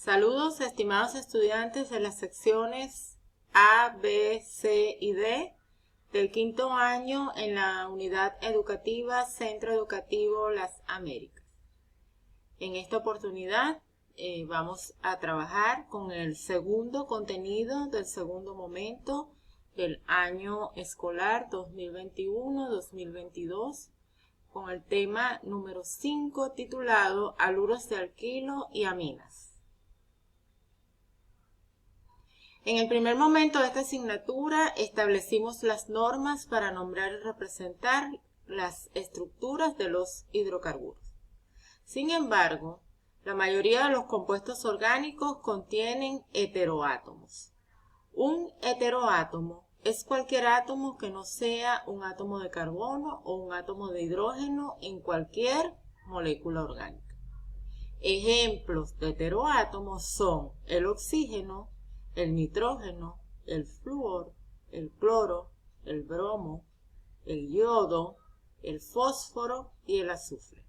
Saludos, estimados estudiantes de las secciones A, B, C y D del quinto año en la unidad educativa Centro Educativo Las Américas. En esta oportunidad vamos a trabajar con el segundo contenido del segundo momento del año escolar 2021-2022 con el tema número 5 titulado Haluros de alquilo y aminas. En el primer momento de esta asignatura establecimos las normas para nombrar y representar las estructuras de los hidrocarburos. Sin embargo, la mayoría de los compuestos orgánicos contienen heteroátomos. Un heteroátomo es cualquier átomo que no sea un átomo de carbono o un átomo de hidrógeno en cualquier molécula orgánica. Ejemplos de heteroátomos son el oxígeno, el nitrógeno, el flúor, el cloro, el bromo, el yodo, el fósforo y el azufre.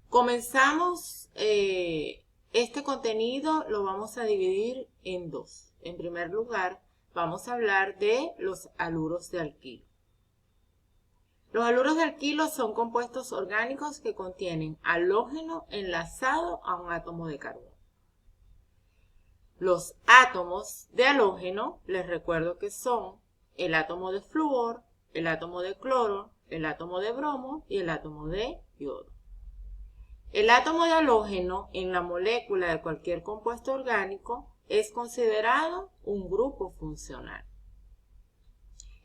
Comenzamos este contenido, lo vamos a dividir en dos. En primer lugar, vamos a hablar de los haluros de alquilo. Los haluros de alquilo son compuestos orgánicos que contienen halógeno enlazado a un átomo de carbono. Los átomos de halógeno, les recuerdo que son el átomo de flúor, el átomo de cloro, el átomo de bromo y el átomo de yodo. El átomo de halógeno en la molécula de cualquier compuesto orgánico es considerado un grupo funcional.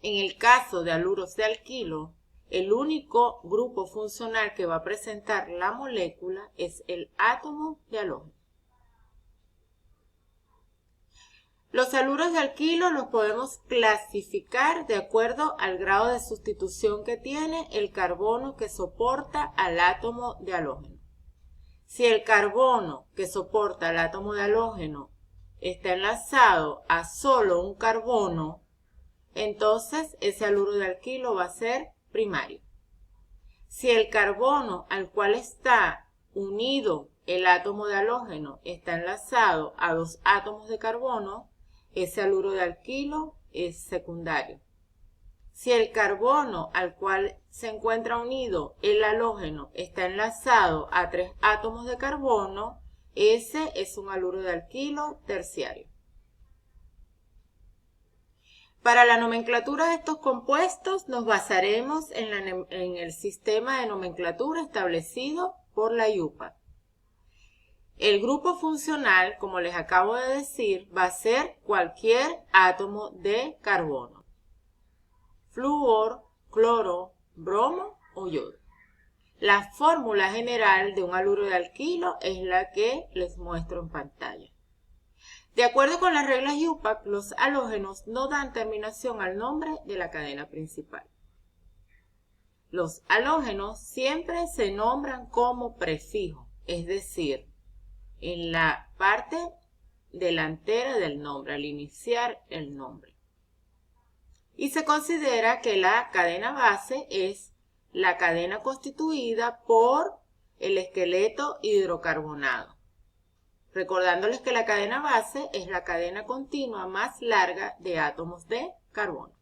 En el caso de haluros de alquilo, el único grupo funcional que va a presentar la molécula es el átomo de halógeno. Los haluros de alquilo los podemos clasificar de acuerdo al grado de sustitución que tiene el carbono que soporta al átomo de halógeno. Si el carbono que soporta al átomo de halógeno está enlazado a solo un carbono, entonces ese haluro de alquilo va a ser primario. Si el carbono al cual está unido el átomo de halógeno está enlazado a dos átomos de carbono, ese haluro de alquilo es secundario. Si el carbono al cual se encuentra unido el halógeno está enlazado a tres átomos de carbono, ese es un haluro de alquilo terciario. Para la nomenclatura de estos compuestos nos basaremos en el sistema de nomenclatura establecido por la IUPAC. El grupo funcional, como les acabo de decir, va a ser cualquier átomo de carbono. Flúor, cloro, bromo o yodo. La fórmula general de un haluro de alquilo es la que les muestro en pantalla. De acuerdo con las reglas IUPAC, los halógenos no dan terminación al nombre de la cadena principal. Los halógenos siempre se nombran como prefijo, es decir, en la parte delantera del nombre, al iniciar el nombre. Y se considera que la cadena base es la cadena constituida por el esqueleto hidrocarbonado. Recordándoles que la cadena base es la cadena continua más larga de átomos de carbono.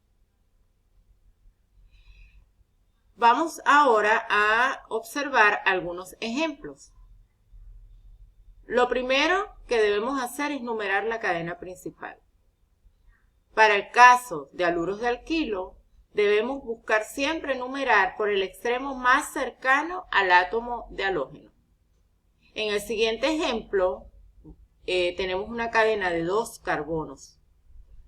Vamos ahora a observar algunos ejemplos. Lo primero que debemos hacer es numerar la cadena principal. Para el caso de haluros de alquilo, debemos buscar siempre numerar por el extremo más cercano al átomo de halógeno. En el siguiente ejemplo, tenemos una cadena de dos carbonos.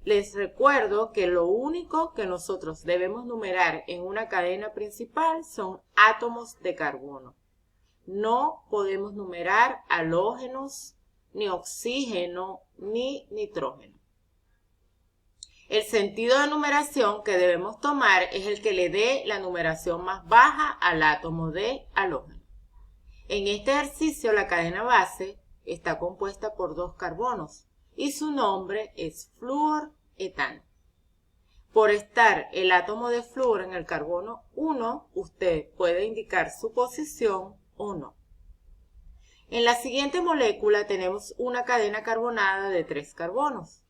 Les recuerdo que lo único que nosotros debemos numerar en una cadena principal son átomos de carbono. No podemos numerar halógenos, ni oxígeno, ni nitrógeno. El sentido de numeración que debemos tomar es el que le dé la numeración más baja al átomo de halógeno. En este ejercicio la cadena base está compuesta por dos carbonos y su nombre es fluoretano. Por estar el átomo de flúor en el carbono 1, usted puede indicar su posición o no. En la siguiente molécula tenemos una cadena carbonada de 3 carbonos.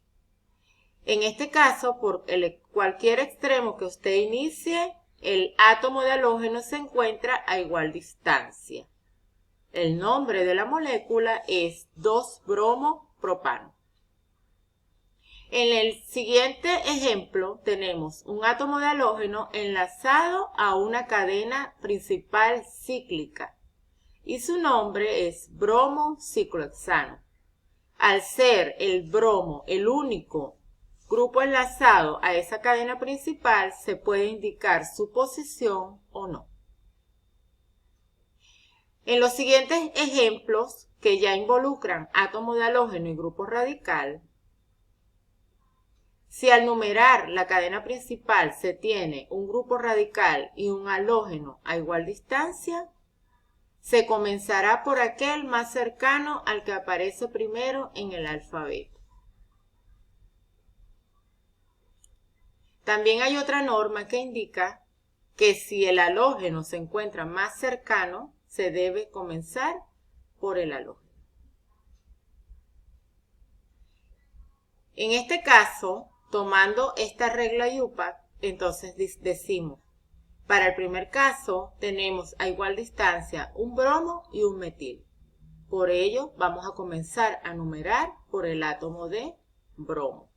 En este caso, por cualquier extremo que usted inicie, el átomo de halógeno se encuentra a igual distancia. El nombre de la molécula es 2-bromo-propano. En el siguiente ejemplo tenemos un átomo de halógeno enlazado a una cadena principal cíclica y su nombre es bromo-ciclohexano. Al ser el bromo el único grupo enlazado a esa cadena principal, se puede indicar su posición o no. En los siguientes ejemplos, que ya involucran átomos de halógeno y grupo radical, si al numerar la cadena principal se tiene un grupo radical y un halógeno a igual distancia, se comenzará por aquel más cercano al que aparece primero en el alfabeto. También hay otra norma que indica que si el halógeno se encuentra más cercano, se debe comenzar por el halógeno. En este caso, tomando esta regla IUPAC, entonces decimos, para el primer caso tenemos a igual distancia un bromo y un metil. Por ello, vamos a comenzar a numerar por el átomo de bromo.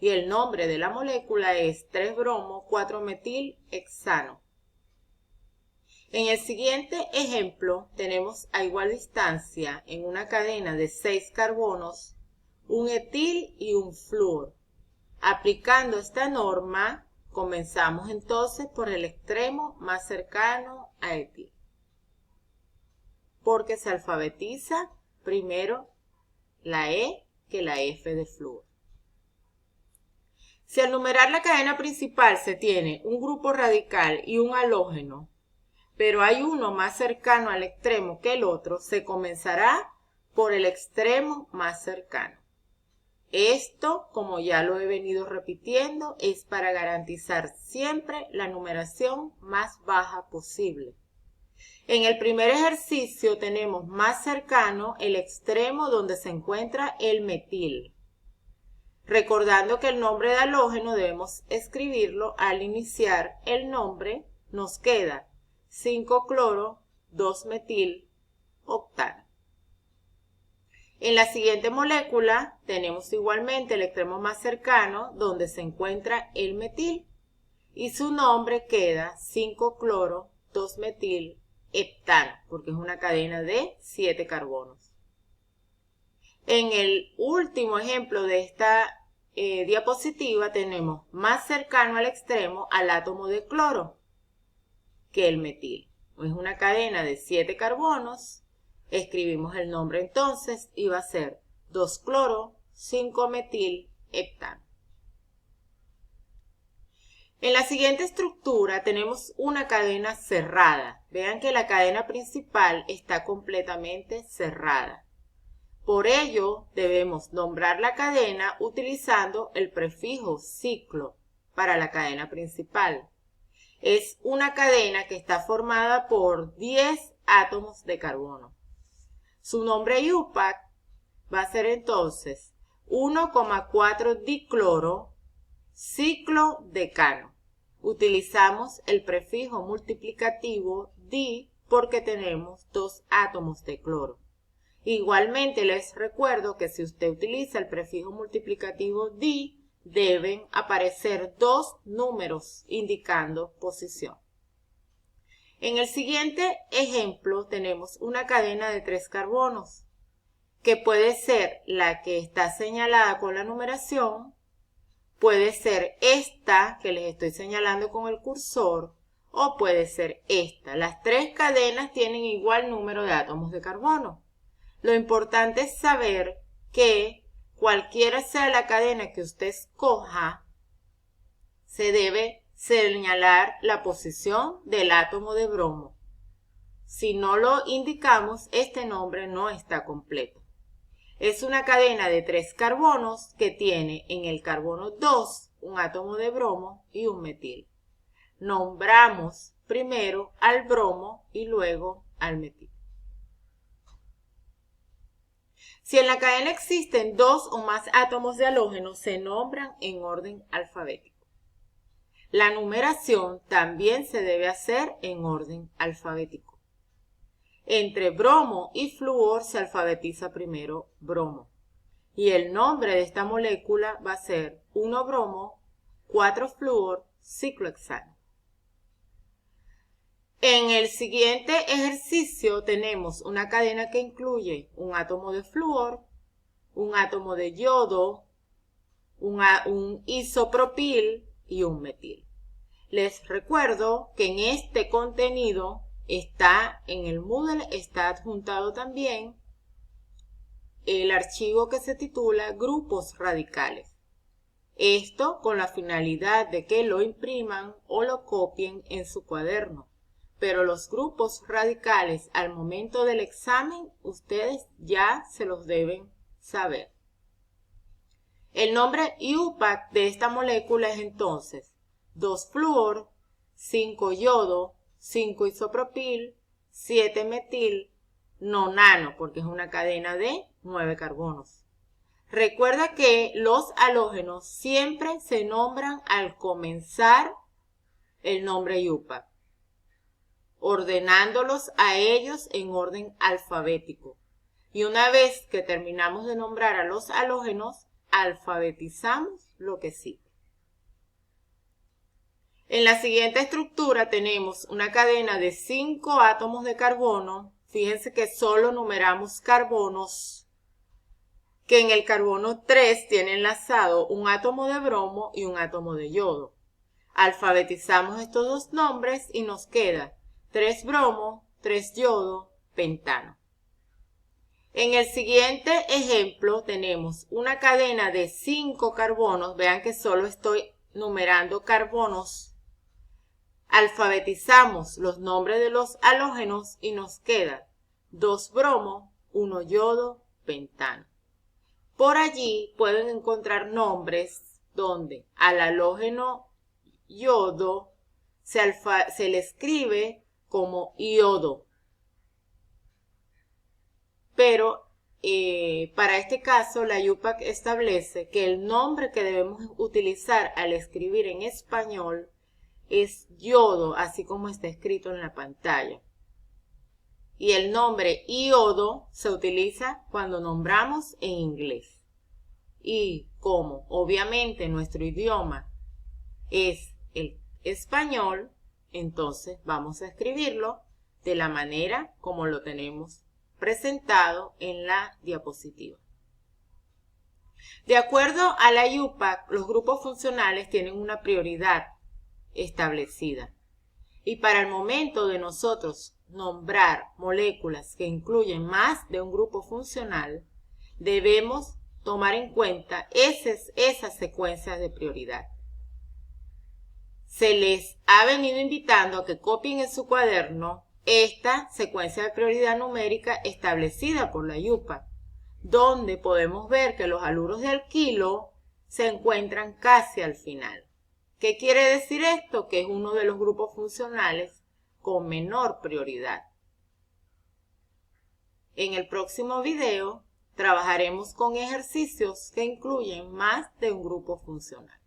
Y el nombre de la molécula es 3-bromo-4-metil-hexano. En el siguiente ejemplo tenemos a igual distancia en una cadena de 6 carbonos un etil y un flúor. Aplicando esta norma, comenzamos entonces por el extremo más cercano a etil, porque se alfabetiza primero la E que la F de flúor. Si al numerar la cadena principal se tiene un grupo radical y un halógeno, pero hay uno más cercano al extremo que el otro, se comenzará por el extremo más cercano. Esto, como ya lo he venido repitiendo, es para garantizar siempre la numeración más baja posible. En el primer ejercicio tenemos más cercano el extremo donde se encuentra el metil. Recordando que el nombre de halógeno debemos escribirlo al iniciar el nombre, nos queda 5-cloro, 2-metil-octano. En la siguiente molécula tenemos igualmente el extremo más cercano donde se encuentra el metil y su nombre queda 5-cloro, 2-metil-heptano porque es una cadena de 7 carbonos. En el último ejemplo de esta diapositiva tenemos más cercano al extremo al átomo de cloro que el metil. Es una cadena de 7 carbonos. Escribimos el nombre entonces y va a ser 2-cloro, 5-metil-heptano. En la siguiente estructura tenemos una cadena cerrada. Vean que la cadena principal está completamente cerrada. Por ello, debemos nombrar la cadena utilizando el prefijo ciclo para la cadena principal. Es una cadena que está formada por 10 átomos de carbono. Su nombre IUPAC va a ser entonces 1,4-dicloro ciclodecano. Utilizamos el prefijo multiplicativo di porque tenemos 2 átomos de cloro. Igualmente les recuerdo que si usted utiliza el prefijo multiplicativo di, deben aparecer 2 números indicando posición. En el siguiente ejemplo tenemos una cadena de 3 carbonos, que puede ser la que está señalada con la numeración, puede ser esta que les estoy señalando con el cursor, o puede ser esta. Las 3 cadenas tienen igual número de átomos de carbono. Lo importante es saber que cualquiera sea la cadena que usted escoja, se debe señalar la posición del átomo de bromo. Si no lo indicamos, este nombre no está completo. Es una cadena de 3 carbonos que tiene en el carbono 2 un átomo de bromo y un metil. Nombramos primero al bromo y luego al metil. Si en la cadena existen 2 o más átomos de halógeno, se nombran en orden alfabético. La numeración también se debe hacer en orden alfabético. Entre bromo y flúor se alfabetiza primero bromo. Y el nombre de esta molécula va a ser 1-bromo, 4-flúor, ciclohexano. En el siguiente ejercicio tenemos una cadena que incluye un átomo de flúor, un átomo de yodo, un isopropil y un metil. Les recuerdo que en este contenido en el Moodle está adjuntado también el archivo que se titula Grupos Radicales. Esto con la finalidad de que lo impriman o lo copien en su cuaderno. Pero los grupos radicales al momento del examen ustedes ya se los deben saber. El nombre IUPAC de esta molécula es entonces 2-flúor, 5-yodo, 5-isopropil, 7-metil, nonano porque es una cadena de 9 carbonos. Recuerda que los halógenos siempre se nombran al comenzar el nombre IUPAC, ordenándolos a ellos en orden alfabético. Y una vez que terminamos de nombrar a los halógenos, alfabetizamos lo que sigue. En la siguiente estructura tenemos una cadena de 5 átomos de carbono. Fíjense que solo numeramos carbonos, que en el carbono 3 tiene enlazado un átomo de bromo y un átomo de yodo. Alfabetizamos estos dos nombres y nos queda 3-bromo, 3-yodo, pentano. En el siguiente ejemplo tenemos una cadena de 5 carbonos. Vean que solo estoy numerando carbonos. Alfabetizamos los nombres de los halógenos y nos queda 2-bromo, 1-yodo, pentano. Por allí pueden encontrar nombres donde al halógeno yodo se le escribe como iodo. Pero para este caso la IUPAC establece que el nombre que debemos utilizar al escribir en español es yodo, así como está escrito en la pantalla. Y el nombre iodo se utiliza cuando nombramos en inglés. Y como obviamente nuestro idioma es el español, entonces vamos a escribirlo de la manera como lo tenemos presentado en la diapositiva. De acuerdo a la IUPAC, los grupos funcionales tienen una prioridad establecida. Y para el momento de nosotros nombrar moléculas que incluyen más de un grupo funcional, debemos tomar en cuenta esas secuencias de prioridad. Se les ha venido invitando a que copien en su cuaderno esta secuencia de prioridad numérica establecida por la IUPAC, donde podemos ver que los haluros de alquilo se encuentran casi al final. ¿Qué quiere decir esto? Que es uno de los grupos funcionales con menor prioridad. En el próximo video trabajaremos con ejercicios que incluyen más de un grupo funcional.